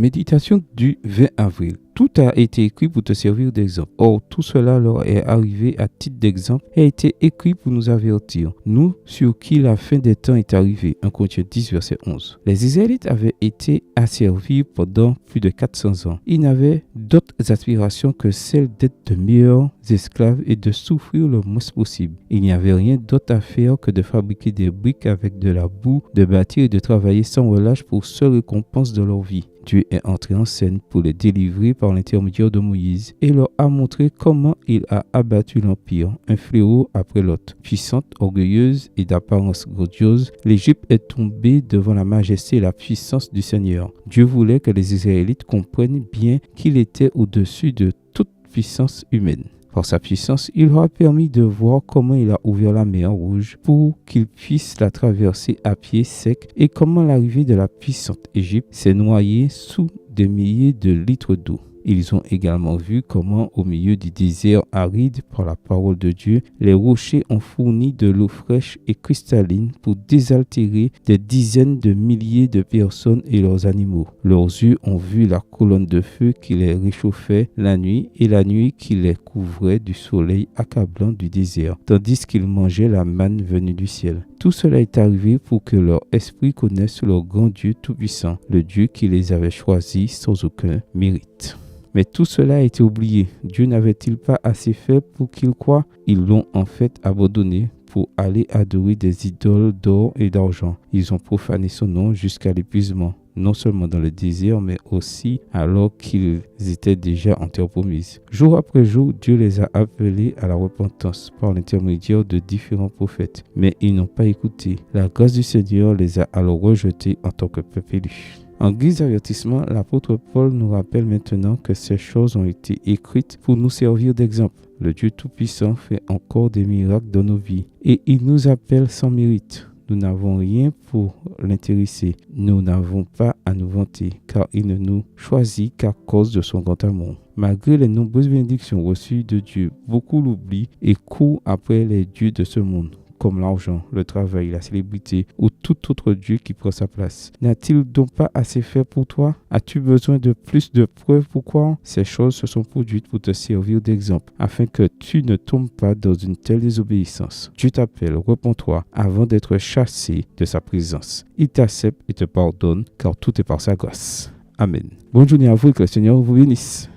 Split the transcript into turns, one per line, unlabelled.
Méditation du 20 avril. Tout a été écrit pour te servir d'exemple. Or, tout cela leur est arrivé à titre d'exemple et a été écrit pour nous avertir. Nous, sur qui la fin des temps est arrivée. 1 Corinthiens 10, verset 11. Les Israélites avaient été asservis pendant plus de 400 ans. Ils n'avaient d'autres aspirations que celle d'être de meilleurs esclaves et de souffrir le moins possible. Il n'y avait rien d'autre à faire que de fabriquer des briques avec de la boue, de bâtir et de travailler sans relâche pour seule récompense de leur vie. Dieu est entré en scène pour les délivrer par l'intermédiaire de Moïse et leur a montré comment il a abattu l'empire, un fléau après l'autre. Puissante, orgueilleuse et d'apparence grandiose, l'Égypte est tombée devant la majesté et la puissance du Seigneur. Dieu voulait que les Israélites comprennent bien qu'il était au-dessus de toute puissance humaine. Par sa puissance, il leur a permis de voir comment il a ouvert la mer Rouge pour qu'ils puissent la traverser à pied sec et comment l'arrivée de la puissante Égypte s'est noyée sous des milliers de litres d'eau. Ils ont également vu comment, au milieu du désert aride, par la parole de Dieu, les rochers ont fourni de l'eau fraîche et cristalline pour désaltérer des dizaines de milliers de personnes et leurs animaux. Leurs yeux ont vu la colonne de feu qui les réchauffait la nuit et la nuit qui les couvrait du soleil accablant du désert, tandis qu'ils mangeaient la manne venue du ciel. Tout cela est arrivé pour que leur esprit connaisse leur grand Dieu tout-puissant, le Dieu qui les avait choisis sans aucun mérite. Mais tout cela a été oublié. Dieu n'avait-il pas assez fait pour qu'ils croient? Ils l'ont en fait abandonné pour aller adorer des idoles d'or et d'argent. Ils ont profané son nom jusqu'à l'épuisement, non seulement dans le désert, mais aussi alors qu'ils étaient déjà en terre promise. Jour après jour, Dieu les a appelés à la repentance par l'intermédiaire de différents prophètes, mais ils n'ont pas écouté. La grâce du Seigneur les a alors rejetés en tant que peuple élu. En guise d'avertissement, l'apôtre Paul nous rappelle maintenant que ces choses ont été écrites pour nous servir d'exemple. Le Dieu Tout-Puissant fait encore des miracles dans nos vies et il nous appelle sans mérite. Nous n'avons rien pour l'intéresser. Nous n'avons pas à nous vanter, car il ne nous choisit qu'à cause de son grand amour. Malgré les nombreuses bénédictions reçues de Dieu, beaucoup l'oublient et courent après les dieux de ce monde, comme l'argent, le travail, la célébrité ou tout autre Dieu qui prend sa place. N'a-t-il donc pas assez fait pour toi? As-tu besoin de plus de preuves pour croire? Ces choses se sont produites pour te servir d'exemple, afin que tu ne tombes pas dans une telle désobéissance. Dieu t'appelle, réponds-toi avant d'être chassé de sa présence. Il t'accepte et te pardonne, car tout est par sa grâce. Amen. Bonne journée à vous et que le Seigneur vous bénisse.